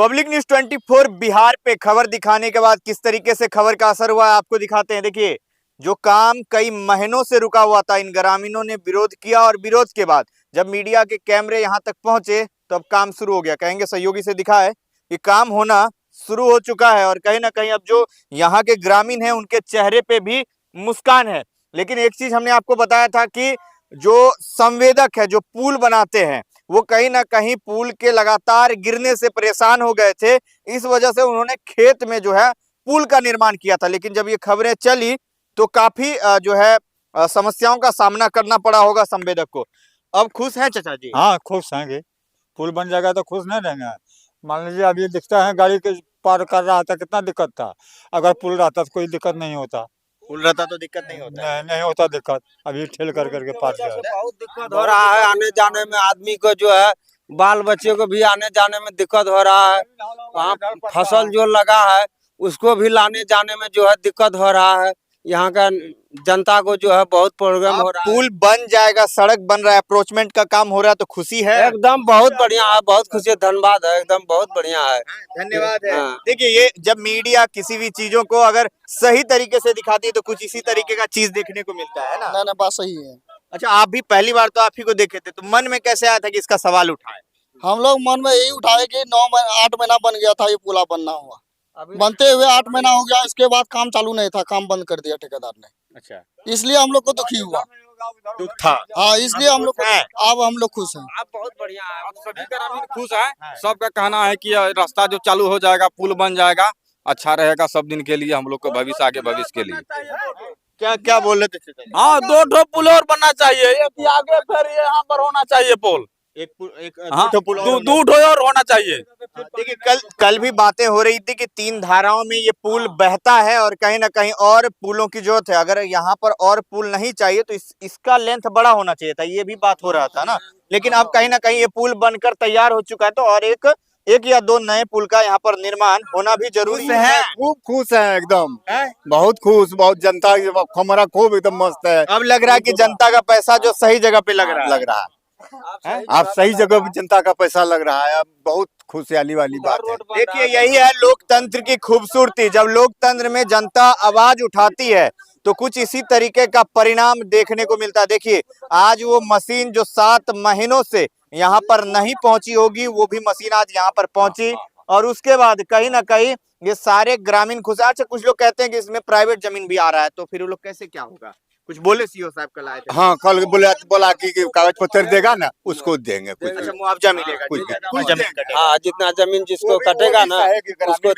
Public news 24 Bihar पे खबर दिखाने के बाद किस तरीके से खबर का असर हुआ है आपको दिखाते हैं। देखिए, जो काम कई महीनों से रुका हुआ था, इन ग्रामीणों ने विरोध किया और विरोध के बाद जब मीडिया के कैमरे यहां तक पहुंचे तो अब काम शुरू हो गया। कहेंगे सहयोगी से दिखा है कि काम होना शुरू हो चुका है और कहीं ना कहीं अब जो यहाँ के ग्रामीण हैं उनके चेहरे पे भी मुस्कान है। लेकिन एक चीज हमने आपको बताया था कि जो संवेदक है, जो पुल बनाते हैं, वो कहीं ना कहीं पुल के लगातार गिरने से परेशान हो गए थे। इस वजह से उन्होंने खेत में जो है पुल का निर्माण किया था। लेकिन जब ये खबरें चली तो काफी जो है समस्याओं का सामना करना पड़ा होगा संवेदक को। अब खुश हैं चाचा जी? हाँ खुश हैं। पुल बन जाएगा तो खुश नहीं रहेंगे। मान लीजिए अभी दिखता है गाड़ी के पार कर रहा था, कितना दिक्कत था। अगर पुल रहता तो कोई दिक्कत नहीं होता। पुल रहता तो दिक्कत नहीं होता। नहीं होता दिक्कत। अभी ठेल कर करके पार किया। बहुत दिक्कत हो रहा है आने जाने में, आदमी को जो है बाल बच्चे को भी आने जाने में दिक्कत हो रहा है। वहाँ फसल जो लगा है उसको भी लाने जाने में जो है दिक्कत हो रहा है। यहाँ का जनता को जो है बहुत प्रॉब्लम हो रहा है। पुल बन जाएगा, सड़क बन रहा है, अप्रोचमेंट का काम हो रहा है तो खुशी है। एकदम बहुत बढ़िया है, बहुत खुशी है, धन्यवाद है, एकदम बहुत बढ़िया है, धन्यवाद है। हाँ। देखिए, ये जब मीडिया किसी भी चीजों को अगर सही तरीके से दिखाती है तो कुछ इसी तरीके का चीज देखने को मिलता है ना। ना बात सही है। अच्छा, आप भी पहली बार तो आप ही को देखे थे, तो मन में कैसे आया था कि इसका सवाल उठाए? हम लोग मन में यही उठाए कि 8 महीना बन गया था, ये पुला बनना हुआ, बनते हुए 8 महीना हो गया, इसके बाद काम चालू नहीं था, काम बंद कर दिया ठेकेदार ने। अच्छा, इसलिए हम लोग को दुखी हुआ। दुख था। हाँ, इसलिए हम लोग अब हम लोग खुश हैं। आप बहुत बढ़िया है, आप सभी ग्रामीण खुश हैं। सबका कहना है कि रास्ता जो चालू हो जाएगा, पुल बन जाएगा, अच्छा रहेगा सब दिन के लिए, हम लोग को भविष्य, आगे भविष्य के लिए। क्या क्या बोल रहे थे? हाँ, 2 ठो पुल और बनना चाहिए, एक आगे फिर यहाँ पर होना चाहिए पुल। हाँ, दो पुल और 2 ठो और होना चाहिए। देखिए, कल भी बातें हो रही थी कि 3 धाराओं में ये पुल बहता है और कहीं ना कहीं और पुलों की जरूरत है। अगर यहाँ पर और पुल नहीं चाहिए तो इसका लेंथ बड़ा होना चाहिए था, ये भी बात हो रहा था ना। लेकिन अब कहीं ना कहीं ये पुल बनकर तैयार हो चुका है तो और एक या 2 नए पुल का यहाँ पर निर्माण होना भी जरूरी है। खूब खुश है, एकदम बहुत खुश, बहुत जनता हमारा खूब एकदम मस्त है। अब लग रहा है कि जनता का पैसा जो सही जगह पे लग रहा है। आप सही जगह पे जनता का पैसा लग रहा है, अब बहुत खुशहाली वाली बात है। देखिए, यही है लोकतंत्र की खूबसूरती। जब लोकतंत्र में जनता आवाज उठाती है तो कुछ इसी तरीके का परिणाम देखने को मिलता है। देखिए, आज वो मशीन जो 7 महीनों से यहाँ पर नहीं पहुंची होगी, वो भी मशीन आज यहाँ पर पहुंची और उसके बाद कहीं ना कहीं ये सारे ग्रामीण खुश। अच्छा, कुछ लोग कहते हैं कि इसमें प्राइवेट जमीन भी आ रहा है, तो फिर वो लोग कैसे क्या होगा? कुछ बोले सीओ साहब कल आए थे। हाँ, कल बोला कि कागज पत्र देगा ना, उसको देंगे कुछ। अच्छा, मुआवजा मिलेगा कुछ जमीन कटेगा। हाँ, जितना जमीन जिसको कटेगा ना उसको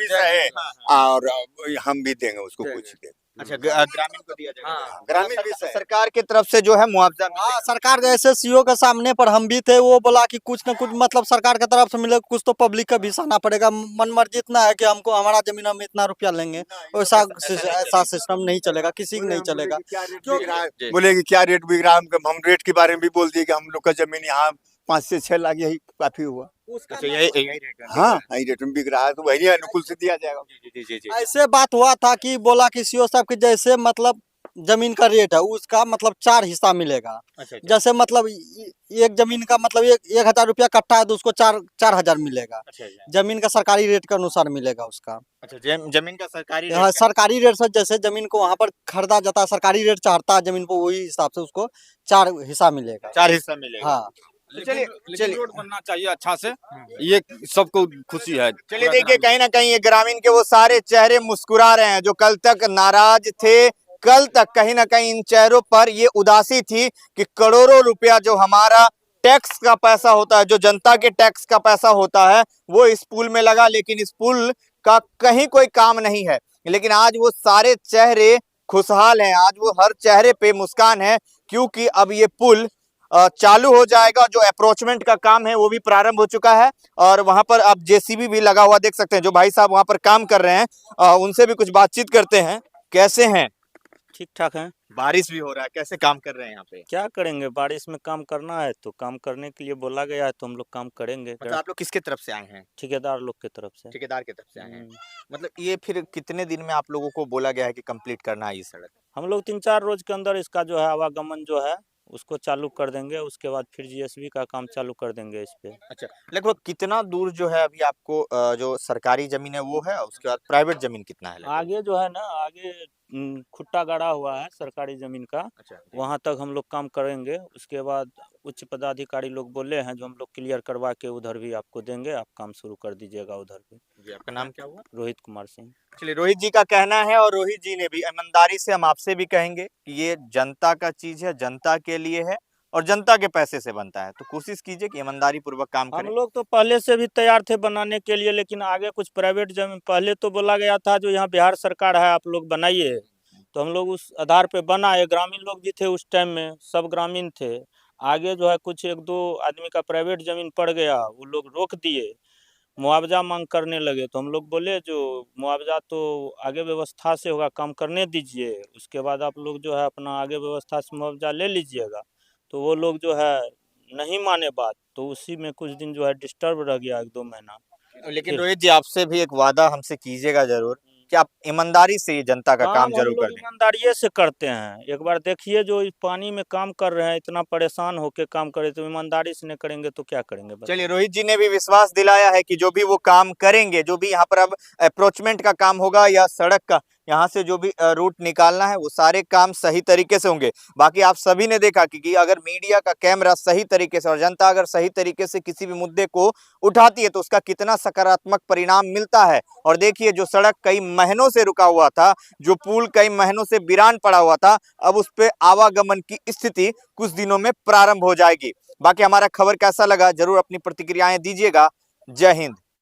और हम भी देंगे उसको कुछ देंगे। अच्छा, ग्रामीण को दिया जाएगा। ग्रामीण भी सही। सरकार की तरफ से जो है मुआवजा हाँ, मिलेगा। सरकार जैसे सीओ के सामने पर हम भी थे, वो बोला कि कुछ न कुछ मतलब सरकार की तरफ से मिले, कुछ तो पब्लिक का भी सहना पड़ेगा। मन मर्जी इतना है कि हमको हमारा जमीन हम इतना रुपया लेंगे, ऐसा सिस्टम नहीं चलेगा, किसी का नहीं चलेगा। बोले कि क्या रेट बिक रहा है, हम रेट के बारे में भी बोल दिए कि हम लोग का जमीन यहाँ 5 से 6 लाख यही काफी हुआ। अच्छा, यही रेट है। हाँ, यही रेट में बिक रहा है तो वही अनुकूल से दिया जाएगा। जी। ऐसे बात हुआ था कि बोला कि सीओ साहब के जैसे मतलब जमीन का रेट है उसका मतलब 4 हिस्सा मिलेगा। अच्छा। जैसे मतलब एक जमीन का मतलब 1,000 रुपया कट्टा है तो उसको 4,000 मिलेगा। अच्छा। जमीन का सरकारी रेट के अनुसार मिलेगा उसका। अच्छा, जमीन का सरकारी हाँ, रेट सरकारी रेट से जैसे जमीन को वहाँ पर खरीदा जाता है, सरकारी रेट चढ़ता है जमीन पर, वही हिसाब से उसको 4 हिस्सा मिलेगा। 4 हिस्सा मिलेगा। हाँ, लेकिन रोड बनना चाहिए अच्छा से, ये सबको खुशी है। चलिए, देखिए, कहीं ना कहीं ये ग्रामीण के वो सारे चेहरे मुस्कुरा रहे हैं जो कल तक नाराज थे। कल तक कहीं ना कहीं इन चेहरों पर ये उदासी थी कि करोड़ों रुपया जो हमारा टैक्स का पैसा होता है, जो जनता के टैक्स का पैसा होता है, वो इस पुल में लगा, लेकिन इस पुल का कहीं कोई काम नहीं है। लेकिन आज वो सारे चेहरे खुशहाल हैं, आज वो हर चेहरे पे मुस्कान है, क्योंकि अब ये पुल चालू हो जाएगा। जो अप्रोचमेंट का काम है वो भी प्रारंभ हो चुका है और वहां पर आप जेसीबी भी लगा हुआ देख सकते हैं। जो भाई साहब वहां पर काम कर रहे हैं उनसे भी कुछ बातचीत करते हैं। कैसे हैं? ठीक ठाक है। बारिश भी हो रहा है, कैसे काम कर रहे हैं यहाँ पे? क्या करेंगे, बारिश में काम करना है तो काम करने के लिए बोला गया है तो हम लोग काम करेंगे। मतलब आप लोग किसके तरफ से आए हैं? ठेकेदार लोग की तरफ से। ठेकेदार की तरफ से आए हैं। मतलब ये फिर कितने दिन में आप लोगों को बोला गया है कि कंप्लीट करना है ये सड़क? हम लोग 3-4 रोज के अंदर इसका जो है आवागमन जो है उसको चालू कर देंगे, उसके बाद फिर जीएसबी का काम चालू कर देंगे इस पे। अच्छा, लगभग कितना दूर जो है अभी आपको जो सरकारी जमीन है वो है, उसके बाद प्राइवेट जमीन कितना है लगभग? आगे जो है ना, आगे खुट्टा गाड़ा हुआ है सरकारी जमीन का, अच्छा, वहाँ तक हम लोग काम करेंगे। उसके बाद उच्च पदाधिकारी लोग बोले हैं जो हम लोग क्लियर करवा के उधर भी आपको देंगे, आप काम शुरू कर दीजिएगा उधर भी। जी, आपका नाम क्या हुआ? रोहित कुमार सिंह। चलिए, रोहित जी का कहना है और रोहित जी ने भी ईमानदारी से, हम आपसे भी कहेंगे कि ये जनता का चीज है, जनता के लिए है और जनता के पैसे से बनता है, तो कोशिश कीजिए कि ईमानदारी पूर्वक काम हम करें। लोग तो पहले से भी तैयार थे बनाने के लिए, लेकिन आगे कुछ प्राइवेट जमीन, पहले तो बोला गया था जो यहाँ बिहार सरकार है आप लोग बनाइए, तो हम लोग उस आधार पे बनाए। ग्रामीण लोग भी थे उस टाइम में, सब ग्रामीण थे। आगे जो है कुछ एक दो आदमी का प्राइवेट जमीन पड़ गया, वो लोग रोक दिए, मुआवजा मांग करने लगे, तो हम लोग बोले जो मुआवजा तो आगे व्यवस्था से होगा, काम करने दीजिए, उसके बाद आप लोग जो है अपना आगे व्यवस्था से मुआवजा ले लीजिएगा। तो वो लोग जो है नहीं माने बात, तो उसी में कुछ दिन जो है डिस्टर्ब रह गया, 1-2 महीना। लेकिन ठीक। रोहित जी, आपसे भी एक वादा हमसे कीजिएगा जरूर कि आप ईमानदारी से ये जनता का काम काम हम जरूर कर लोग देंगे। ईमानदारी से करते हैं। एक बार देखिए जो इस पानी में काम कर रहे हैं, इतना परेशान होके काम कर रहे, तो ईमानदारी से नहीं करेंगे तो क्या करेंगे बताइए? चलिए, रोहित जी ने भी विश्वास दिलाया है कि जो भी वो काम करेंगे, जो भी यहाँ पर अब अप्रोचमेंट का काम होगा या सड़क का यहाँ से जो भी रूट निकालना है, वो सारे काम सही तरीके से होंगे। बाकी आप सभी ने देखा कि अगर मीडिया का कैमरा सही तरीके से और जनता अगर सही तरीके से किसी भी मुद्दे को उठाती है तो उसका कितना सकारात्मक परिणाम मिलता है। और देखिए, जो सड़क कई महीनों से रुका हुआ था, जो पुल कई महीनों से वीरान पड़ा हुआ था, अब उस पे आवागमन की स्थिति कुछ दिनों में प्रारंभ हो जाएगी। बाकी हमारा खबर कैसा लगा जरूर अपनी प्रतिक्रियाएं दीजिएगा। जय हिंद।